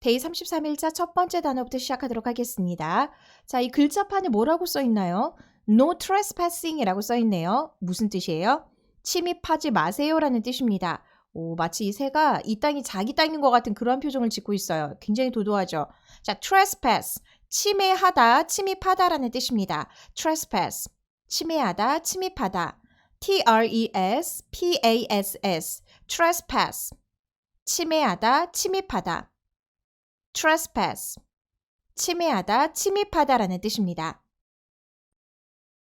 데이 33일차 첫 번째 단어부터 시작하도록 하겠습니다. 자, 이 글자판에 뭐라고 써 있나요? No trespassing 이라고 써 있네요. 무슨 뜻이에요? 침입하지 마세요라는 뜻입니다. 오, 마치 이 새가 이 땅이 자기 땅인 것 같은 그런 표정을 짓고 있어요. 굉장히 도도하죠. 자, trespass, 침해하다, 침입하다라는 뜻입니다. trespass, 침해하다, 침입하다. T-R-E-S-P-A-S-S, trespass, 침해하다, 침입하다. trespass, 침해하다, 침입하다라는 뜻입니다.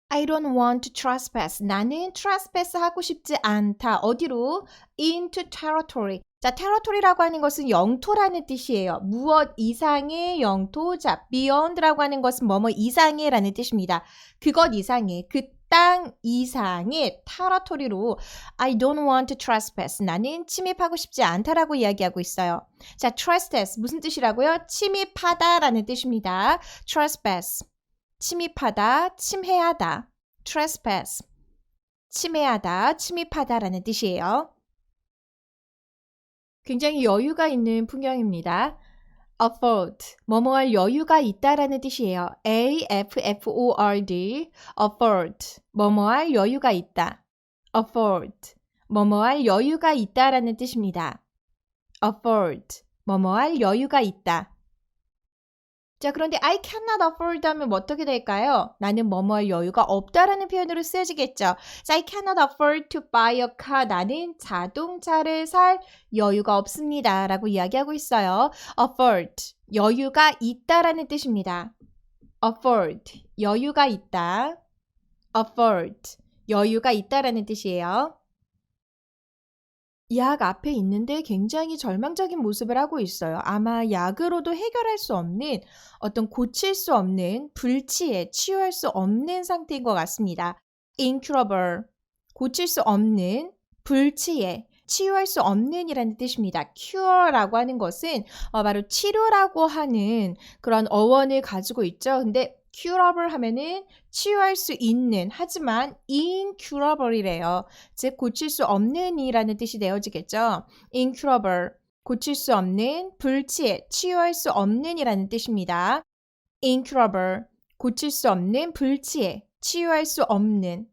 I don't want to trespass. 나는 trespass 하고 싶지 않다. 어디로? into territory. 자, territory라고 하는 것은 영토라는 뜻이에요. 무엇 이상의 영토. 자, beyond라고 하는 것은 뭐뭐 이상의 라는 뜻입니다. 그것 이상의, 그 땅 이상의 territory로 I don't want to trespass. 나는 침입하고 싶지 않다라고 이야기하고 있어요. 자, trespass 무슨 뜻이라고요? 침입하다라는 뜻입니다. trespass. 침입하다, 침해하다. trespass. 침해하다, 침입하다라는 뜻이에요. 굉장히 여유가 있는 풍경입니다. afford, 뭐뭐할 여유가 있다라는 뜻이에요. A-F-F-O-R-D, afford, 뭐뭐할 여유가 있다. afford, 뭐뭐할 여유가 있다라는 뜻입니다. afford, 뭐뭐할 여유가 있다. 자, 그런데 I cannot afford 하면 어떻게 될까요? 나는 뭐뭐할 여유가 없다라는 표현으로 쓰여지겠죠. So I cannot afford to buy a car. 나는 자동차를 살 여유가 없습니다. 라고 이야기하고 있어요. afford, 여유가 있다라는 뜻입니다. afford, 여유가 있다. afford, 여유가 있다라는 뜻이에요. 약 앞에 있는데 굉장히 절망적인 모습을 하고 있어요. 아마 약으로도 해결할 수 없는 어떤 고칠 수 없는 불치에 치유할 수 없는 상태인 것 같습니다. incurable, 고칠 수 없는 불치에 치유할 수 없는 이라는 뜻입니다. cure라고 하는 것은 바로 치료라고 하는 그런 어원을 가지고 있죠. 근데 curable 하면은 치유할 수 있는 하지만 incurable이래요. 즉 고칠 수 없는 이라는 뜻이 되어지겠죠. incurable, 고칠 수 없는, 불치에 치유할 수 없는 이라는 뜻입니다. incurable, 고칠 수 없는, 불치에 치유할 수 없는.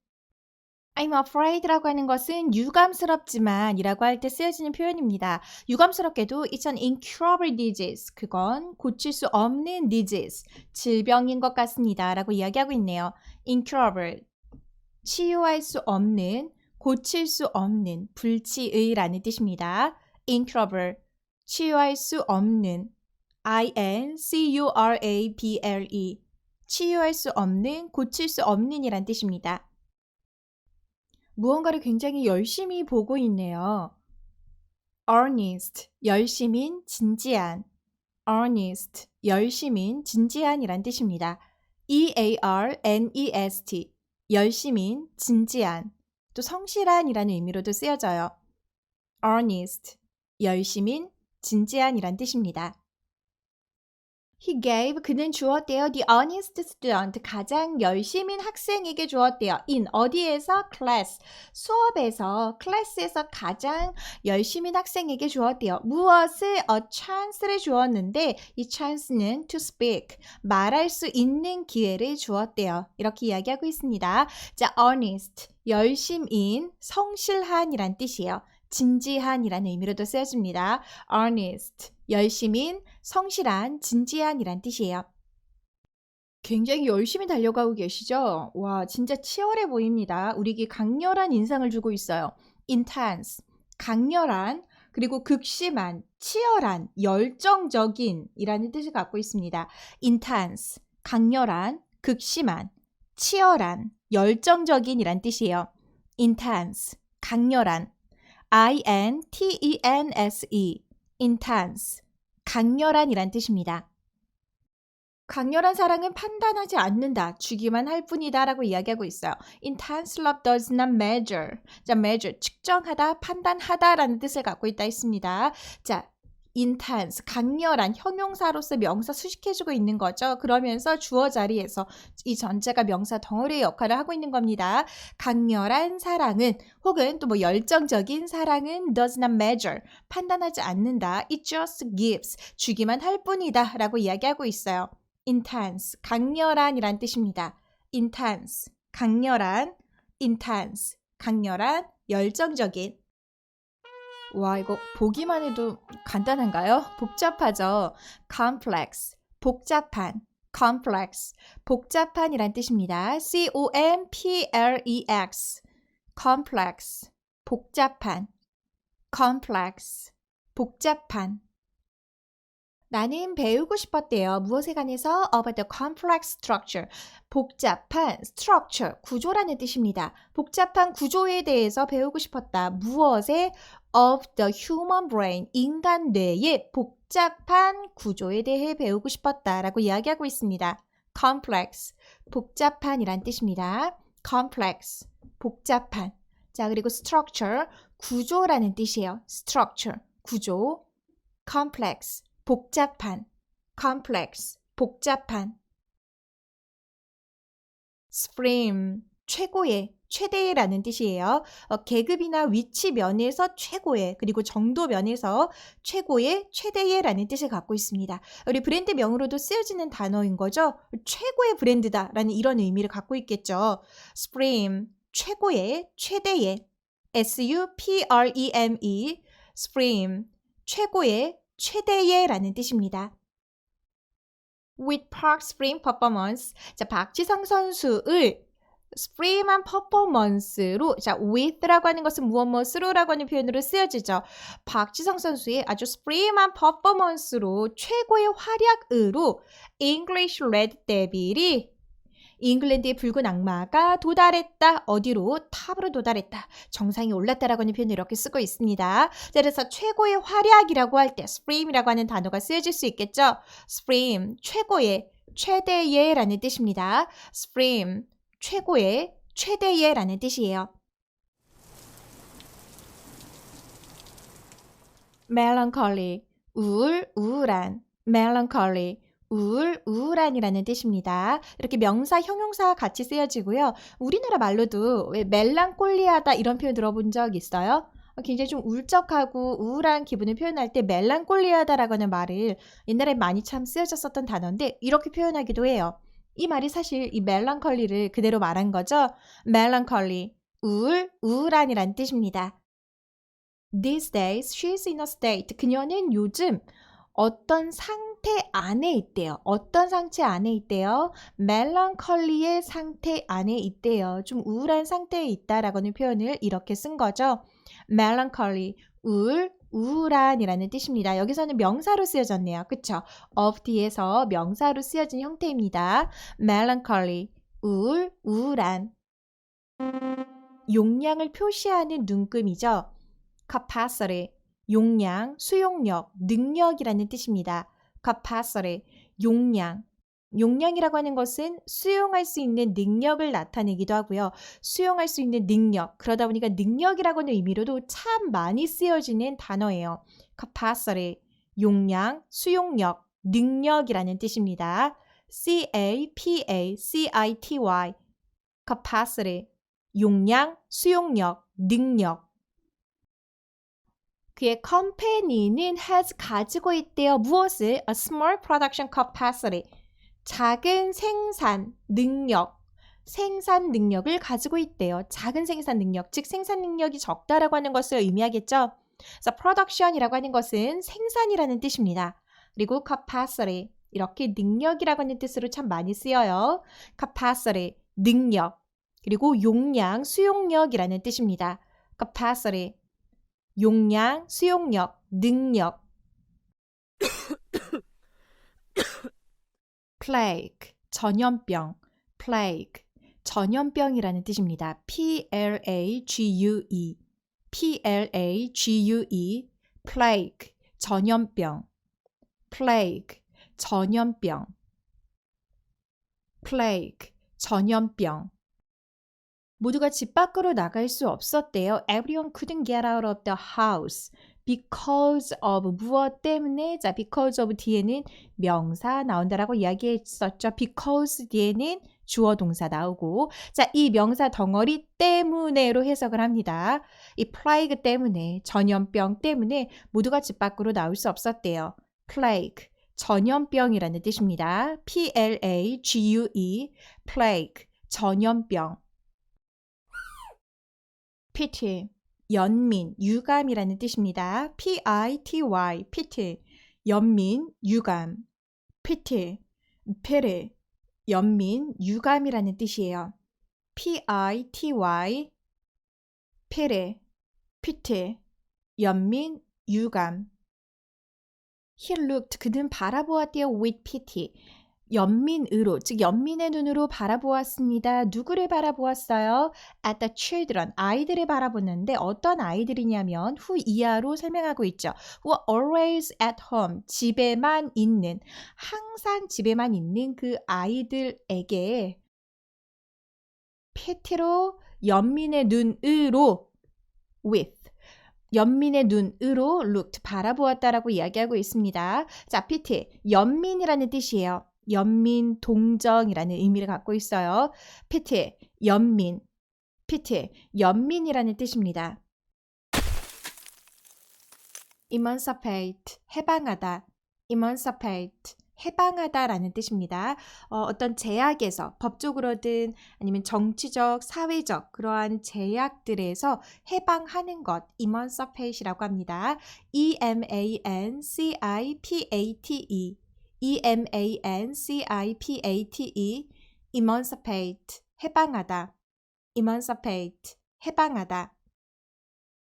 I'm afraid라고 하는 것은 유감스럽지만 이라고 할 때 쓰여지는 표현입니다. 유감스럽게도 It's an incurable disease. 그건 고칠 수 없는 disease, 질병인 것 같습니다. 라고 이야기하고 있네요. incurable, 치유할 수 없는, 고칠 수 없는, 불치의라는 뜻입니다. incurable, 치유할 수 없는, I-N-C-U-R-A-B-L-E, 치유할 수 없는, 고칠 수 없는 이란 뜻입니다. 무언가를 굉장히 열심히 보고 있네요. earnest, 열심인, 진지한. earnest, 열심인, 진지한이란 뜻입니다. E-A-R-N-E-S-T, 열심인, 진지한. 또 성실한이라는 의미로도 쓰여져요. earnest, 열심인, 진지한이란 뜻입니다. He gave, 그는 주었대요. The honest student, 가장 열심인 학생에게 주었대요. In, 어디에서? Class, 수업에서, 클래스에서 가장 열심인 학생에게 주었대요. 무엇을? A chance를 주었는데 이 chance는 to speak, 말할 수 있는 기회를 주었대요. 이렇게 이야기하고 있습니다. 자, honest, 열심인, 성실한이란 뜻이에요. 진지한이라는 의미로도 쓰여집니다. earnest, 열심인, 성실한, 진지한이란 뜻이에요. 굉장히 열심히 달려가고 계시죠? 와, 진짜 치열해 보입니다. 우리에게 강렬한 인상을 주고 있어요. intense, 강렬한, 그리고 극심한, 치열한, 열정적인 이라는 뜻을 갖고 있습니다. intense, 강렬한, 극심한, 치열한, 열정적인 이란 뜻이에요. intense, 강렬한. I-N-T-E-N-S-E, intense, 강렬한 이란 뜻입니다. 강렬한 사랑은 판단하지 않는다, 주기만 할 뿐이다 라고 이야기하고 있어요. Intense love does not measure. 자, measure, 측정하다, 판단하다 라는 뜻을 갖고 있다 했습니다. 자, intense, 강렬한 형용사로서 명사 수식해주고 있는 거죠. 그러면서 주어 자리에서 이 전체가 명사 덩어리의 역할을 하고 있는 겁니다. 강렬한 사랑은 혹은 또 뭐 열정적인 사랑은 does not measure, 판단하지 않는다. It just gives, 주기만 할 뿐이다 라고 이야기하고 있어요. intense, 강렬한이란 뜻입니다. intense, 강렬한, intense, 강렬한, 열정적인. 와, 이거 보기만 해도 간단한가요? 복잡하죠? complex, 복잡한, complex, 복잡한이란 뜻입니다. complex, complex, 복잡한, complex, 복잡한. 나는 배우고 싶었대요. 무엇에 관해서? About the complex structure. 복잡한 structure, 구조라는 뜻입니다. 복잡한 구조에 대해서 배우고 싶었다. 무엇에? Of the human brain. 인간 뇌의 복잡한 구조에 대해 배우고 싶었다라고 이야기하고 있습니다. complex, 복잡한이란 뜻입니다. complex, 복잡한. 자, 그리고 structure, 구조라는 뜻이에요. structure, 구조. complex, 복잡한, complex, 복잡한. supreme, 최고의, 최대라는 뜻이에요. 계급이나 위치 면에서 최고의, 그리고 정도 면에서 최고의, 최대의라는 뜻을 갖고 있습니다. 우리 브랜드명으로도 쓰여지는 단어인 거죠. 최고의 브랜드다라는 이런 의미를 갖고 있겠죠. supreme, 최고의, 최대의, supreme, supreme, 최고의, 최대의라는 뜻입니다. With Park Supreme Performance. 자, 박지성 선수를 supreme한 퍼포먼스로, 자, with라고 하는 것은 무엇무엇으로라고 하는 표현으로 쓰여지죠. 박지성 선수의 아주 supreme한 퍼포먼스로, 최고의 활약으로 English Red Devil이 잉글랜드의 붉은 악마가 도달했다. 어디로? 탑으로 도달했다. 정상에 올랐다라고 하는 표현을 이렇게 쓰고 있습니다. 자, 그래서 최고의 활약이라고 할 때 supreme이라고 하는 단어가 쓰여질 수 있겠죠. supreme, 최고의, 최대의 라는 뜻입니다. supreme, 최고의, 최대의 라는 뜻이에요. melancholy, 우울한, melancholy, 우울한이라는 뜻입니다. 이렇게 명사, 형용사 같이 쓰여지고요. 우리나라 말로도 왜 멜랑콜리하다 이런 표현 들어본 적 있어요? 굉장히 좀 울적하고 우울한 기분을 표현할 때 멜랑콜리하다라고 하는 말을 옛날에 많이 참 쓰여졌었던 단어인데 이렇게 표현하기도 해요. 이 말이 사실 이 멜랑콜리를 그대로 말한 거죠. melancholy, 우울한이란 뜻입니다. These days, she's in a state. 그녀는 요즘 어떤 상태 안에 있대요. 어떤 상태 안에 있대요? 멜랑컬리의 상태 안에 있대요. 좀 우울한 상태에 있다라고 하는 표현을 이렇게 쓴 거죠. melancholy, 우울한이라는 뜻입니다. 여기서는 명사로 쓰여졌네요. 그쵸? of 뒤에서 명사로 쓰여진 형태입니다. melancholy, 우울한. 용량을 표시하는 눈금이죠. capacity, 용량, 수용력, 능력이라는 뜻입니다. capacity, 용량. 용량이라고 하는 것은 수용할 수 있는 능력을 나타내기도 하고요. 수용할 수 있는 능력, 그러다 보니까 능력이라고 하는 의미로도 참 많이 쓰여지는 단어예요. capacity, 용량, 수용력, 능력이라는 뜻입니다. capacity, capacity, 용량, 수용력, 능력. 그의 컴퍼니는 가지고 있대요. 무엇을? A small production capacity. 작은 생산 능력을 가지고 있대요. 작은 생산 능력, 즉 생산 능력이 적다라고 하는 것을 의미하겠죠. 그래서 production이라고 하는 것은 생산이라는 뜻입니다. 그리고 capacity, 이렇게 능력이라고 하는 뜻으로 참 많이 쓰여요. capacity, 능력, 그리고 용량, 수용력이라는 뜻입니다. capacity, 용량, 수용력, 능력. plague, 전염병, plague, 전염병이라는 뜻입니다. plague, plague, plague, 전염병, plague, 전염병, plague, 전염병. 모두가 집 밖으로 나갈 수 없었대요. Everyone couldn't get out of the house because of 무엇 때문에 자 because of 뒤에는 명사 나온다라고 이야기했었죠. because 뒤에는 주어 동사 나오고 자, 이 명사 덩어리 때문에로 해석을 합니다. 이 plague 때문에 전염병 때문에 모두가 집 밖으로 나올 수 없었대요. plague 전염병이라는 뜻입니다. P-L-A-G-U-E plague 전염병 pity 연민, 유감이라는 뜻입니다. P-I-T-Y pity 연민, 유감 pity 연민, 유감이라는 뜻이에요. P-I-T-Y pity 연민, 유감 He looked 그는 바라보았대요. with pity 연민으로 즉 연민의 눈으로 바라보았습니다. 누구를 바라보았어요? At the children 아이들을 바라보는데 어떤 아이들이냐면 who 이하로 설명하고 있죠. Who are always at home 집에만 있는 항상 집에만 있는 그 아이들에게 pity로 연민의 눈으로 with 연민의 눈으로 looked 바라보았다라고 이야기하고 있습니다. 자, pity 연민이라는 뜻이에요. 연민, 동정이라는 의미를 갖고 있어요. pity 연민이라는 뜻입니다. emancipate 해방하다 해방하다라는 뜻입니다. 어떤 제약에서 법적으로든 아니면 정치적, 사회적 그러한 제약들에서 해방하는 것 emancipate이라고 합니다. E-M-A-N-C-I-P-A-T-E E-M-A-N-C-I-P-A-T-E emancipate 해방하다 emancipate 해방하다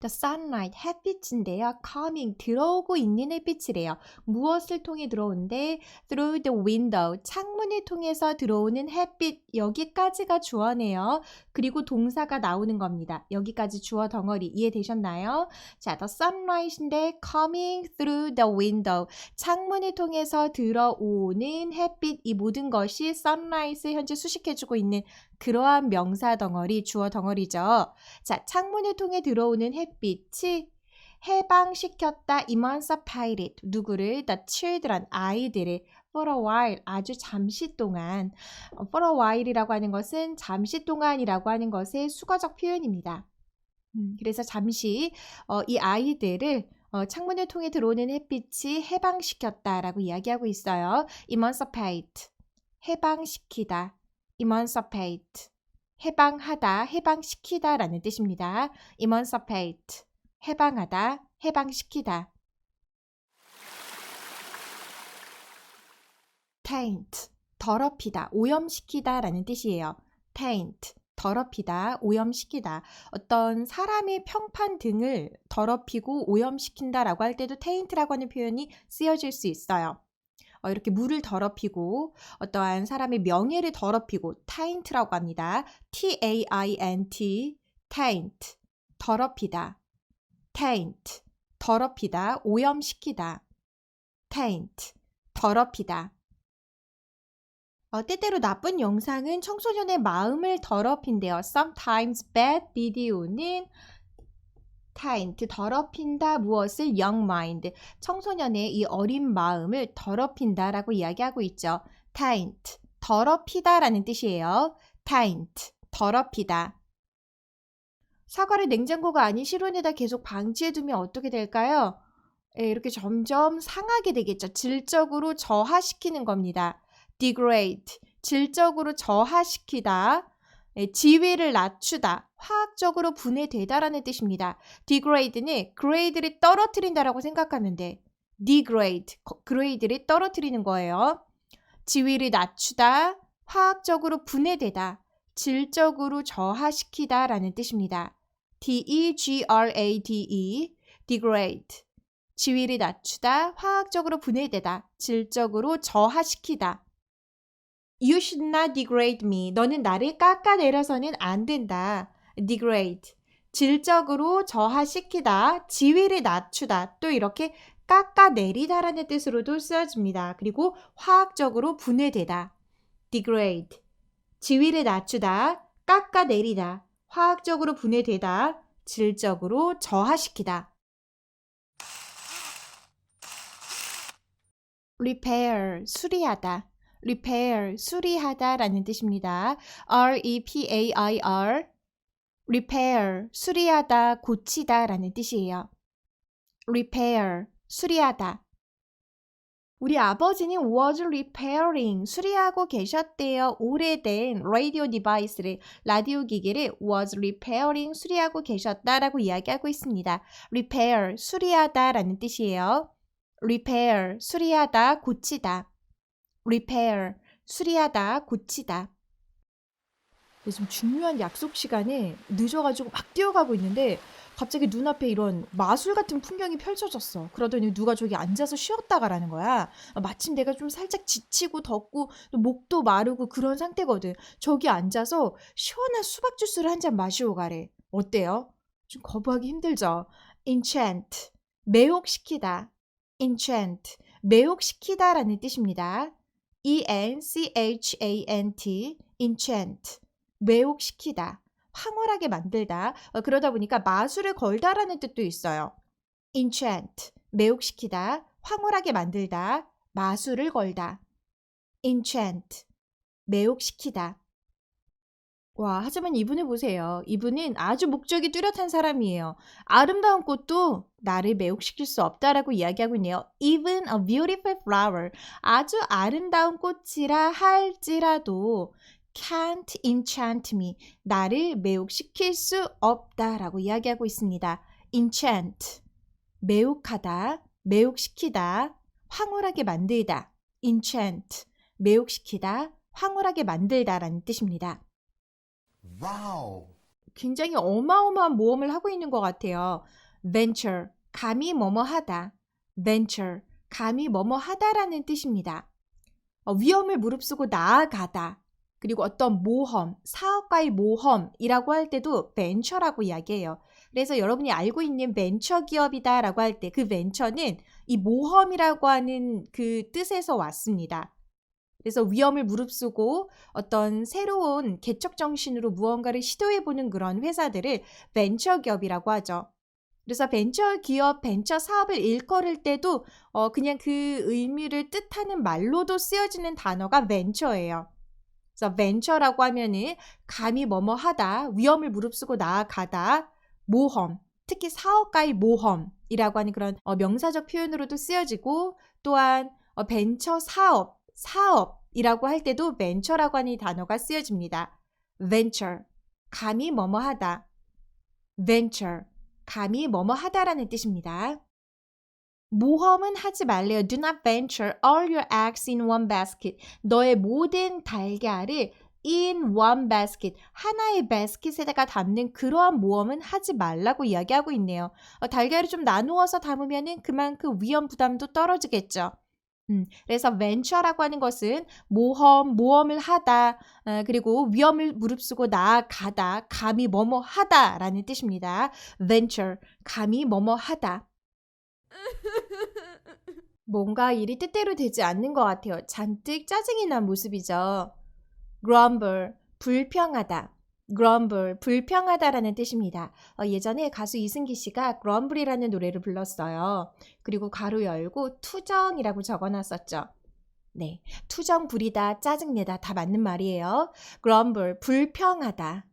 The sunlight, 햇빛인데요. coming, 들어오고 있는 햇빛이래요. 무엇을 통해 들어오는데 through the window, 창문을 통해서 들어오는 햇빛, 여기까지가 주어네요. 그리고 동사가 나오는 겁니다. 여기까지 주어 덩어리 이해되셨나요? 자, the sunlight인데 coming through the window, 창문을 통해서 들어오는 햇빛, 이 모든 것이 sunlight을 현재 수식해주고 있는 그러한 명사 덩어리, 주어 덩어리죠. 자, 창문을 통해 들어오는 햇빛이 해방시켰다, emancipated, 누구를? The children, 아이들을 for a while, 아주 잠시 동안. for a while이라고 하는 것은 잠시 동안이라고 하는 것의 수거적 표현입니다. 그래서 잠시 이 아이들을 창문을 통해 들어오는 햇빛이 해방시켰다라고 이야기하고 있어요. emancipate, 해방시키다. emancipate, 해방하다, 해방시키다 라는 뜻입니다. emancipate, 해방하다, 해방시키다. taint, 더럽히다, 오염시키다 라는 뜻이에요. taint, 더럽히다, 오염시키다. 어떤 사람의 평판 등을 더럽히고 오염시킨다라고 할 때도 taint라고 하는 표현이 쓰여질 수 있어요. 이렇게 물을 더럽히고 어떠한 사람의 명예를 더럽히고 taint라고 합니다. T-A-I-N-T, taint, 더럽히다. taint, 더럽히다, 오염시키다. taint, 더럽히다. 때때로 나쁜 영상은 청소년의 마음을 더럽힌대요. Sometimes bad video는 taint, 더럽힌다 무엇을? young mind, 청소년의 이 어린 마음을 더럽힌다라고 이야기하고 있죠. taint, 더럽히다라는 뜻이에요. taint, 더럽히다. 사과를 냉장고가 아닌 실온에다 계속 방치해두면 어떻게 될까요? 이렇게 점점 상하게 되겠죠. 질적으로 저하시키는 겁니다. degrade, 질적으로 저하시키다. 지위를 낮추다, 화학적으로 분해되다라는 뜻입니다. degrade는 grade를 떨어뜨린다라고 생각하면 돼. degrade, grade를 떨어뜨리는 거예요. 지위를 낮추다, 화학적으로 분해되다, 질적으로 저하시키다 라는 뜻입니다. D-E-G-R-A-D-E, degrade, 지위를 낮추다, 화학적으로 분해되다, 질적으로 저하시키다. You should not degrade me. 너는 나를 깎아내려서는 안 된다. degrade. 질적으로 저하시키다, 지위를 낮추다, 또 이렇게 깎아내리다라는 뜻으로도 쓰여집니다. 그리고 화학적으로 분해되다. degrade. 지위를 낮추다, 깎아내리다, 화학적으로 분해되다, 질적으로 저하시키다. repair, 수리하다. repair, 수리하다라는 뜻입니다. R-E-P-A-I-R, repair, 수리하다, 고치다라는 뜻이에요. repair, 수리하다. 우리 아버지는 was repairing, 수리하고 계셨대요. 오래된 라디오 디바이스를, 라디오 기기를 was repairing, 수리하고 계셨다라고 이야기하고 있습니다. repair, 수리하다라는 뜻이에요. repair, 수리하다, 고치다. repair, 수리하다, 고치다. 좀 중요한 약속 시간에 늦어가지고 막 뛰어가고 있는데 갑자기 눈앞에 이런 마술 같은 풍경이 펼쳐졌어. 그러더니 누가 저기 앉아서 쉬었다 가라는 거야. 마침 내가 좀 살짝 지치고 덥고 또 목도 마르고 그런 상태거든. 저기 앉아서 시원한 수박 주스를 한 잔 마시고 가래. 어때요? 좀 거부하기 힘들죠? enchant, 매혹시키다. enchant, 매혹시키다라는 뜻입니다. E-N-C-H-A-N-T, enchant. 매혹시키다, 황홀하게 만들다. 그러다 보니까 마술을 걸다라는 뜻도 있어요. enchant, 매혹시키다, 황홀하게 만들다, 마술을 걸다. enchant, 매혹시키다. 와, 하지만 이분을 보세요. 이분은 아주 목적이 뚜렷한 사람이에요. 아름다운 꽃도 나를 매혹시킬 수 없다라고 이야기하고 있네요. Even a beautiful flower, 아주 아름다운 꽃이라 할지라도 can't enchant me, 나를 매혹시킬 수 없다라고 이야기하고 있습니다. enchant, 매혹하다, 매혹시키다, 황홀하게 만들다. enchant, 매혹시키다, 황홀하게 만들다라는 뜻입니다. 와우. 굉장히 어마어마한 모험을 하고 있는 것 같아요. venture, 감히 뭐뭐 하다. venture, 감히 뭐뭐 하다라는 뜻입니다. 위험을 무릅쓰고 나아가다. 그리고 어떤 모험, 사업가의 모험이라고 할 때도 venture라고 이야기해요. 그래서 여러분이 알고 있는 벤처 기업이다라고 할 때 그 벤처는 이 모험이라고 하는 그 뜻에서 왔습니다. 그래서 위험을 무릅쓰고 어떤 새로운 개척 정신으로 무언가를 시도해보는 그런 회사들을 벤처 기업이라고 하죠. 그래서 벤처 기업, 벤처 사업을 일컬을 때도 그냥 그 의미를 뜻하는 말로도 쓰여지는 단어가 벤처예요. 그래서 벤처라고 하면은 감히 뭐뭐 하다, 위험을 무릅쓰고 나아가다, 모험, 특히 사업가의 모험이라고 하는 그런 명사적 표현으로도 쓰여지고 또한 벤처 사업이라고 할 때도 벤처라고 하는 단어가 쓰여집니다. venture, 감히 뭐뭐 하다. venture, 감히 뭐뭐 하다라는 뜻입니다. 모험은 하지 말래요. Do not venture all your eggs in one basket. 너의 모든 달걀을 in one basket, 하나의 바스켓에다가 담는 그러한 모험은 하지 말라고 이야기하고 있네요. 달걀을 좀 나누어서 담으면 그만큼 위험 부담도 떨어지겠죠. 그래서 venture라고 하는 것은 모험을 하다, 그리고 위험을 무릅쓰고 나아가다, 감히 뭐뭐 하다라는 뜻입니다. venture, 감히 뭐뭐 하다. 뭔가 일이 뜻대로 되지 않는 것 같아요. 잔뜩 짜증이 난 모습이죠. grumble, 불평하다. grumble, 불평하다라는 뜻입니다. 예전에 가수 이승기 씨가 grumble이라는 노래를 불렀어요. 그리고 가로 열고 투정이라고 적어놨었죠. 네, 투정 부리다, 짜증내다 다 맞는 말이에요. grumble, 불평하다.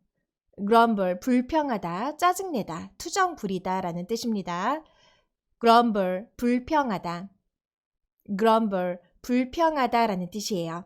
grumble, 불평하다, 짜증내다, 투정 부리다라는 뜻입니다. grumble, 불평하다. grumble, 불평하다라는 뜻이에요.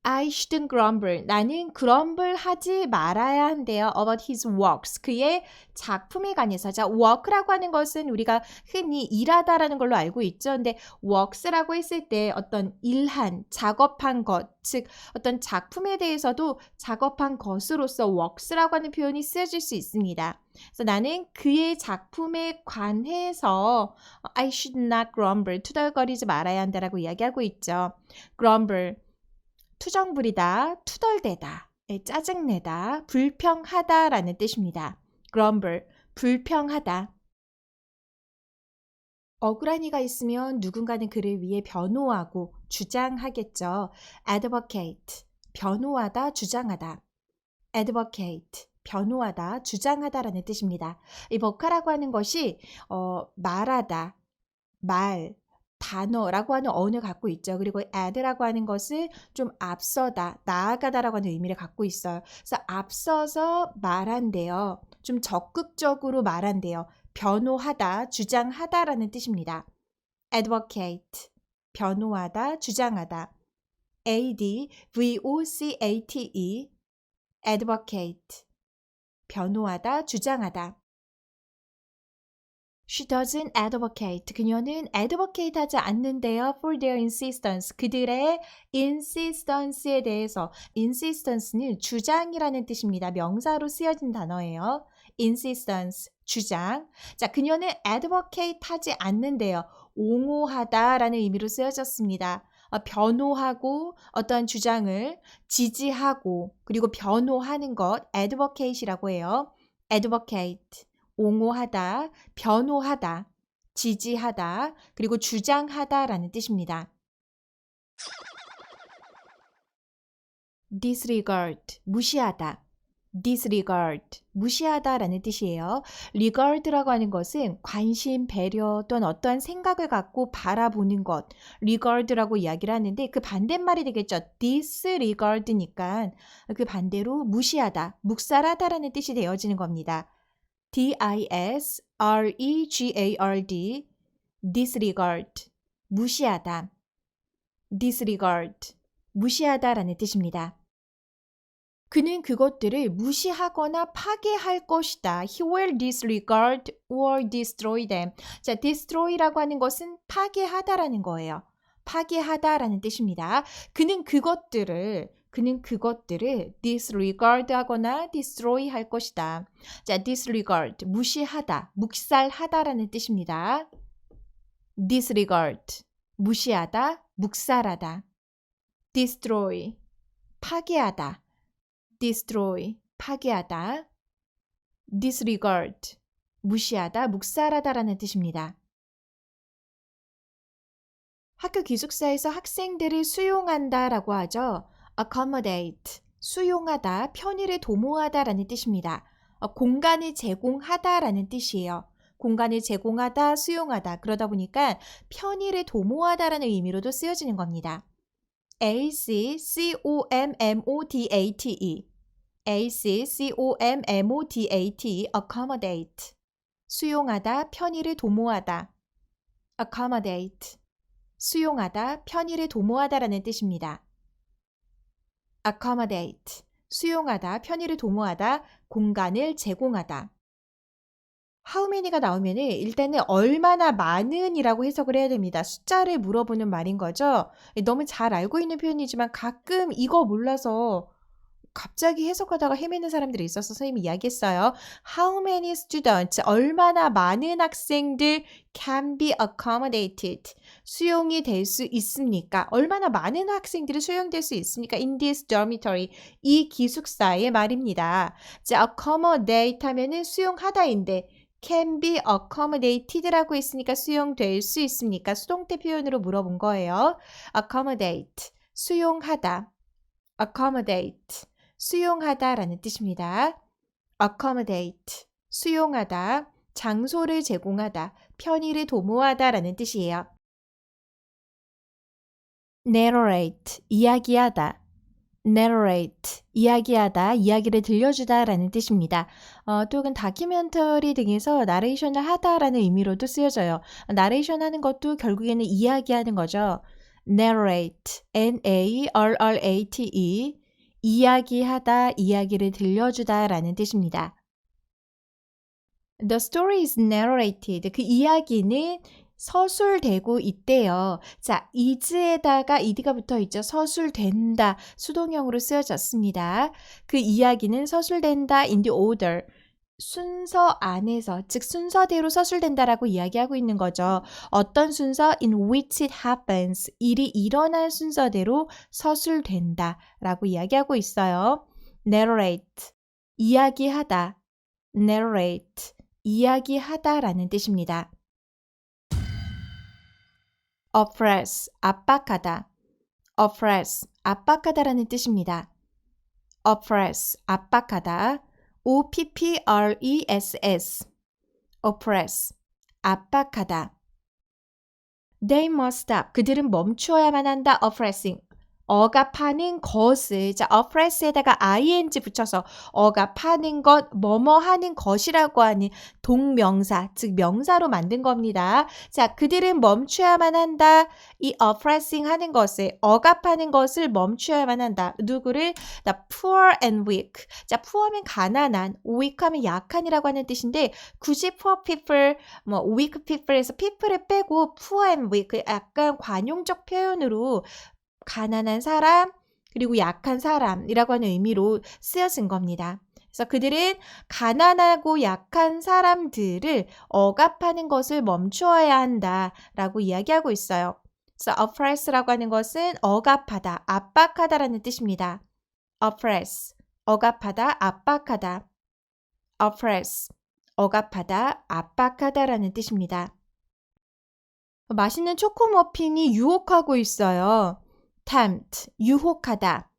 I shouldn't grumble. 나는 grumble 하지 말아야 한대요. About his works. 그의 작품에 관해서. 자, work라고 하는 것은 우리가 흔히 일하다라는 걸로 알고 있죠. 근데 works라고 했을 때 어떤 일한, 작업한 것, 즉 어떤 작품에 대해서도 작업한 것으로서 works라고 하는 표현이 쓰여질 수 있습니다. 그래서 나는 그의 작품에 관해서 I should not grumble. 투덜거리지 말아야 한다라고 이야기하고 있죠. grumble. 투정 부리다, 투덜대다, 짜증내다, 불평하다라는 뜻입니다. grumble, 불평하다. 억울한 이가 있으면 누군가는 그를 위해 변호하고 주장하겠죠. advocate, 변호하다, 주장하다. advocate, 변호하다, 주장하다라는 뜻입니다. 이 voca라고 하는 것이 말하다, 말, 단어라고 하는 어원을 갖고 있죠. 그리고 add라고 하는 것은 좀 앞서다, 나아가다라고 하는 의미를 갖고 있어요. 그래서 앞서서 말한대요. 좀 적극적으로 말한대요. 변호하다, 주장하다라는 뜻입니다. advocate, 변호하다, 주장하다. advocate, advocate, 변호하다, 주장하다. She doesn't advocate. 그녀는 advocate 하지 않는데요. For their insistence. 그들의 insistance에 대해서. insistance는 주장이라는 뜻입니다. 명사로 쓰여진 단어예요. insistence, 주장. 자, 그녀는 advocate 하지 않는데요. 옹호하다라는 의미로 쓰여졌습니다. 변호하고 어떠한 주장을 지지하고 그리고 변호하는 것 advocate이라고 해요. advocate. 옹호하다, 변호하다, 지지하다, 그리고 주장하다라는 뜻입니다. disregard, 무시하다. disregard, 무시하다라는 뜻이에요. regard라고 하는 것은 관심, 배려 또는 어떠한 생각을 갖고 바라보는 것, regard라고 이야기를 하는데 그 반대말이 되겠죠. disregard니까 그 반대로 무시하다, 묵살하다라는 뜻이 되어지는 겁니다. disregard, disregard, 무시하다. disregard, 무시하다라는 뜻입니다. 그는 그것들을 무시하거나 파괴할 것이다. He will disregard or destroy them. 자, destroy라고 하는 것은 파괴하다라는 거예요. 파괴하다라는 뜻입니다. 그는 그것들을 disregard 하거나 destroy 할 것이다. 자, disregard, 무시하다, 묵살하다라는 뜻입니다. disregard, 무시하다, 묵살하다. destroy, 파괴하다. destroy, 파괴하다. disregard, 무시하다, 묵살하다라는 뜻입니다. 학교 기숙사에서 학생들을 수용한다라고 하죠. accommodate, 수용하다, 편의를 도모하다라는 뜻입니다. 공간을 제공하다라는 뜻이에요. 공간을 제공하다, 수용하다. 그러다 보니까 편의를 도모하다라는 의미로도 쓰여지는 겁니다. accommodate, accommodate, accommodate, 수용하다, 편의를 도모하다. accommodate, 수용하다, 편의를 도모하다라는 뜻입니다. accommodate, 수용하다, 편의를 도모하다, 공간을 제공하다. how many가 나오면 일단은 얼마나 많은이라고 해석을 해야 됩니다. 숫자를 물어보는 말인 거죠. 너무 잘 알고 있는 표현이지만 가끔 이거 몰라서 갑자기 해석하다가 헤매는 사람들이 있어서 선생님이 이야기했어요. How many students, 얼마나 많은 학생들 can be accommodated, 수용이 될 수 있습니까? 얼마나 많은 학생들이 수용될 수 있습니까? In this dormitory, 이 기숙사의 말입니다. 자, accommodate 하면은 수용하다인데 can be accommodated라고 했으니까 수용될 수 있습니까? 수동태 표현으로 물어본 거예요. accommodate, 수용하다. accommodate, 수용하다라는 뜻입니다. accommodate, 수용하다, 장소를 제공하다, 편의를 도모하다라는 뜻이에요. narrate, 이야기하다. narrate, 이야기하다, 이야기를 들려주다라는 뜻입니다. 또는 다큐멘터리 등에서 나레이션을 하다라는 의미로도 쓰여져요. 나레이션 하는 것도 결국에는 이야기하는 거죠. narrate, narrate, 이야기하다, 이야기를 들려주다라는 뜻입니다. The story is narrated. 그 이야기는 서술되고 있대요. 자, is에다가 ed가 붙어 있죠. 서술된다. 수동형으로 쓰여졌습니다. 그 이야기는 서술된다. in the order. 순서 안에서, 즉 순서대로 서술된다라고 이야기하고 있는 거죠. 어떤 순서? in which it happens. 일이 일어날 순서대로 서술된다라고 이야기하고 있어요. narrate, 이야기하다. narrate, 이야기하다라는 뜻입니다. oppress, 압박하다. oppress, 압박하다라는 뜻입니다. oppress, 압박하다. oppress, oppress, 압박하다. They must stop. 그들은 멈추어야만 한다. oppressing. 억압하는 것을 자 oppress에다가 ing 붙여서 억압하는 것, 뭐뭐 하는 것이라고 하는 동명사, 즉 명사로 만든 겁니다. 자, 그들은 멈춰야만 한다. 이 oppressing 하는 것을, 억압하는 것을 멈춰야만 한다. 누구를? The poor and weak. 자, poor면 가난한, weak 하면 약한이라고 하는 뜻인데 굳이 poor people, 뭐 weak people에서 people을 빼고 poor and weak 약간 관용적 표현으로 가난한 사람, 그리고 약한 사람이라고 하는 의미로 쓰여진 겁니다. 그래서 그들은 가난하고 약한 사람들을 억압하는 것을 멈추어야 한다라고 이야기하고 있어요. 그래서 oppress라고 하는 것은 억압하다, 압박하다라는 뜻입니다. oppress, 억압하다, 압박하다. oppress, 억압하다, 압박하다라는 뜻입니다. 맛있는 초코머핀이 유혹하고 있어요. tempt, 유혹하다.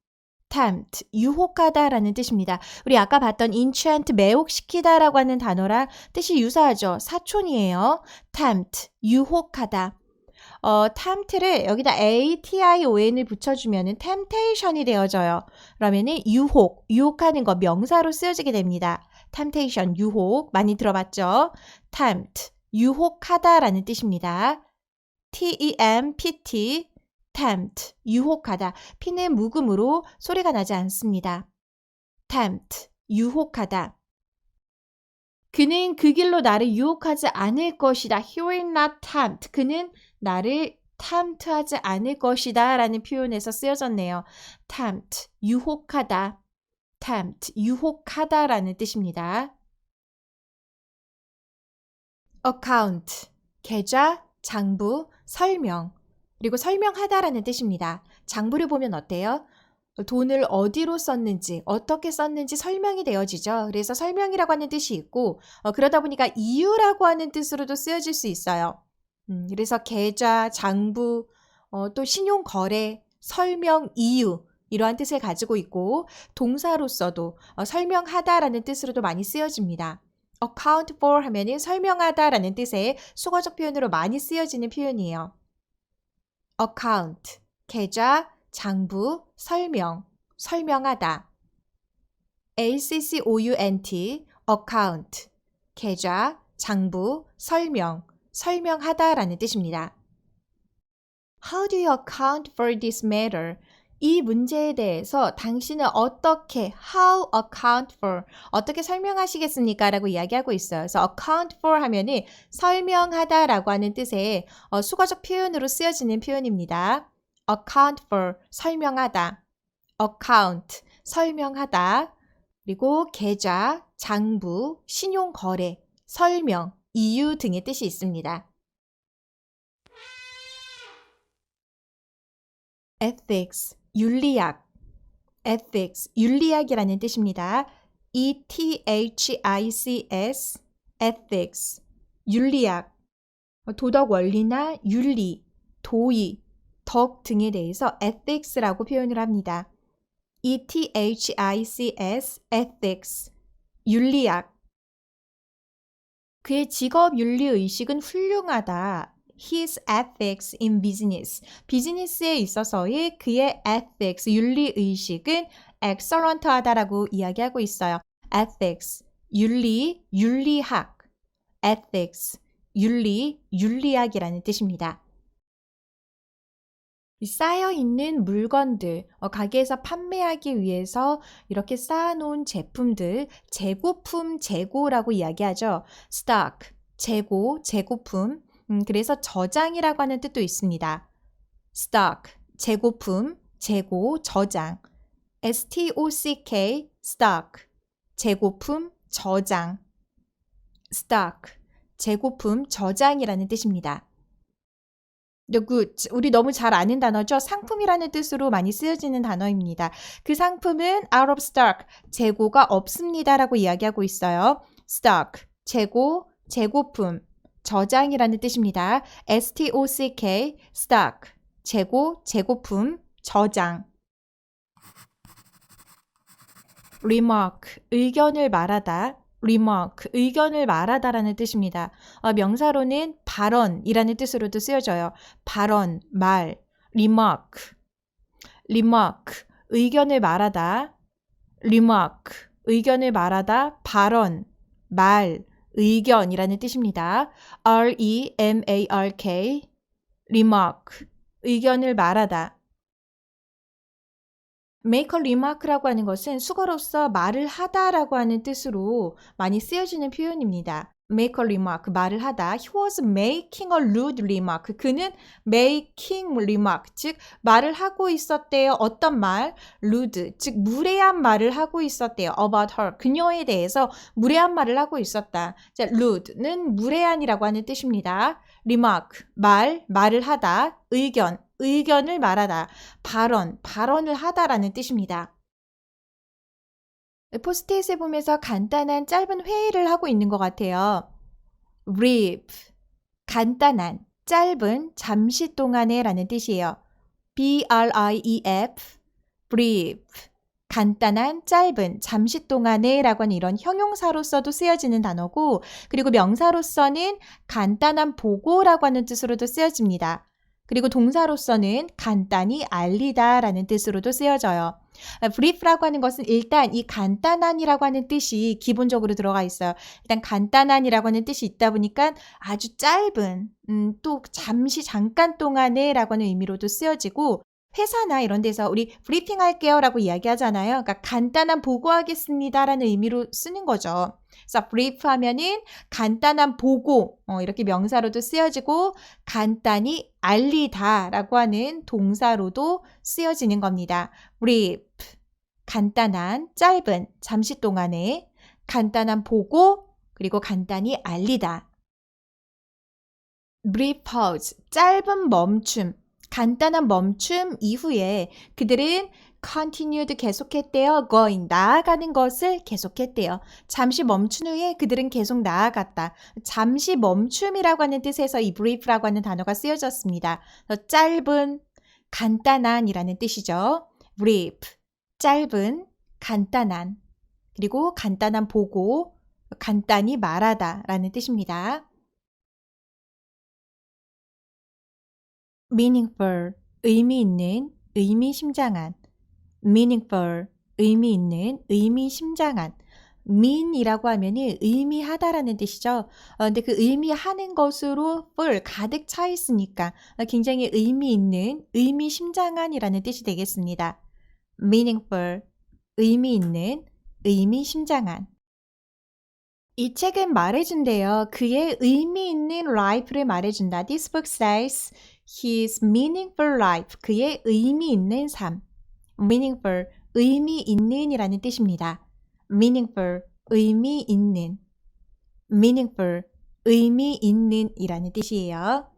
tempt, 유혹하다라는 뜻입니다. 우리 아까 봤던 enchant, 매혹시키다라고 하는 단어랑 뜻이 유사하죠. 사촌이에요. tempt, 유혹하다. tempt를 여기다 a-t-i-o-n을 붙여주면 temptation이 되어져요. 그러면은 유혹하는 거 명사로 쓰여지게 됩니다. temptation, 유혹 많이 들어봤죠? tempt, 유혹하다라는 뜻입니다. tempt, tempt, 유혹하다. P는 묵음으로 소리가 나지 않습니다. tempt, 유혹하다. 그는 그 길로 나를 유혹하지 않을 것이다. He will not tempt. 그는 나를 tempt하지 않을 것이다 라는 표현에서 쓰여졌네요. tempt, 유혹하다. tempt, 유혹하다 라는 뜻입니다. account, 계좌, 장부, 설명. 그리고 설명하다라는 뜻입니다. 장부를 보면 어때요? 돈을 어디로 썼는지, 어떻게 썼는지 설명이 되어지죠. 그래서 설명이라고 하는 뜻이 있고 그러다 보니까 이유라고 하는 뜻으로도 쓰여질 수 있어요. 그래서 계좌, 장부, 또 신용거래, 설명, 이유 이러한 뜻을 가지고 있고 동사로서도 설명하다라는 뜻으로도 많이 쓰여집니다. account for 하면은 설명하다라는 뜻의 수거적 표현으로 많이 쓰여지는 표현이에요. account, 계좌, 장부, 설명, 설명하다. account, account, 계좌, 장부, 설명, 설명하다라는 뜻입니다. How do you account for this matter? 이 문제에 대해서 당신은 어떻게, how account for, 어떻게 설명하시겠습니까? 라고 이야기하고 있어요. 그래서 account for 하면은 설명하다 라고 하는 뜻의 수거적 표현으로 쓰여지는 표현입니다. account for, 설명하다. account, 설명하다. 그리고 계좌, 장부, 신용거래, 설명, 이유 등의 뜻이 있습니다. ethics, 윤리학. ethics, 윤리학이라는 뜻입니다. ethics, ethics, 윤리학. 도덕 원리나 윤리, 도의, 덕 등에 대해서 ethics라고 표현을 합니다. ethics, ethics, 윤리학. 그의 직업 윤리 의식은 훌륭하다. His ethics in business. 비즈니스에 있어서의 그의 ethics, 윤리 의식은 excellent하다라고 이야기하고 있어요. ethics, 윤리, 윤리학. ethics, 윤리, 윤리학이라는 뜻입니다. 쌓여있는 물건들, 가게에서 판매하기 위해서 이렇게 쌓아놓은 제품들, 재고품, 재고라고 이야기하죠. stock, 재고, 재고품. 그래서 저장이라고 하는 뜻도 있습니다. stock, 재고품, 재고, 저장. stock, stock, 재고품, 저장. stock, 재고품, 저장이라는 뜻입니다. The goods, 우리 너무 잘 아는 단어죠. 상품이라는 뜻으로 많이 쓰여지는 단어입니다. 그 상품은 out of stock, 재고가 없습니다라고 이야기하고 있어요. stock, 재고, 재고품. 저장이라는 뜻입니다. stock, stock, 재고, 재고품, 저장. remark, 의견을 말하다. remark, 의견을 말하다라는 뜻입니다. 명사로는 발언이라는 뜻으로도 쓰여져요. 발언, 말, remark, 의견을 말하다, remark, 의견을 말하다, 발언, 말, 의견이라는 뜻입니다. remark, remark, 의견을 말하다. make a remark라고 하는 것은 수거로서 말을 하다라고 하는 뜻으로 많이 쓰여지는 표현입니다. make a remark, 말을 하다. He was making a rude remark. 그는 making remark, 즉 말을 하고 있었대요. 어떤 말? rude, 즉 무례한 말을 하고 있었대요. about her, 그녀에 대해서 무례한 말을 하고 있었다. 자, rude는 무례한이라고 하는 뜻입니다. remark, 말을 하다. 의견, 의견을 말하다. 발언을 하다라는 뜻입니다. 포스트잇을 보면서 간단한 짧은 회의를 하고 있는 것 같아요. brief, 간단한, 짧은, 잠시 동안의 라는 뜻이에요. brief, brief, 간단한, 짧은, 잠시 동안의 라고 하는 이런 형용사로서도 쓰여지는 단어고, 그리고 명사로서는 간단한 보고라고 하는 뜻으로도 쓰여집니다. 그리고 동사로서는 간단히 알리다 라는 뜻으로도 쓰여져요. brief라고 하는 것은 일단 이 간단한이라고 하는 뜻이 기본적으로 들어가 있어요. 일단 간단한이라고 하는 뜻이 있다 보니까 아주 짧은, 또 잠깐 동안의 라고 하는 의미로도 쓰여지고, 회사나 이런 데서 우리 브리핑 할게요 라고 이야기하잖아요. 그러니까 간단한 보고하겠습니다 라는 의미로 쓰는 거죠. 그래서 brief 하면은 간단한 보고, 이렇게 명사로도 쓰여지고 간단히 알리다 라고 하는 동사로도 쓰여지는 겁니다. brief, 간단한, 짧은, 잠시 동안의 간단한 보고, 그리고 간단히 알리다. brief pause, 짧은 멈춤. 간단한 멈춤 이후에 그들은 continued, 계속했대요. going, 나아가는 것을 계속했대요. 잠시 멈춘 후에 그들은 계속 나아갔다. 잠시 멈춤이라고 하는 뜻에서 이 brief라고 하는 단어가 쓰여졌습니다. 짧은, 간단한이라는 뜻이죠. brief, 짧은, 간단한, 그리고 간단한 보고, 간단히 말하다 라는 뜻입니다. meaningful, 의미 있는, 의미심장한. meaningful, 의미 있는, 의미심장한. mean이라고 하면은 의미하다라는 뜻이죠. 근데 그 의미하는 것으로 full, 가득 차 있으니까 굉장히 의미 있는, 의미심장한이라는 뜻이 되겠습니다. meaningful, 의미 있는, 의미심장한. 이 책은 말해준대요. 그의 의미 있는 life를 말해준다. This book says his meaningful life. 그의 의미 있는 삶. meaningful, 의미 있는 이라는 뜻입니다. meaningful, 의미 있는. meaningful, 의미 있는 이라는 뜻이에요.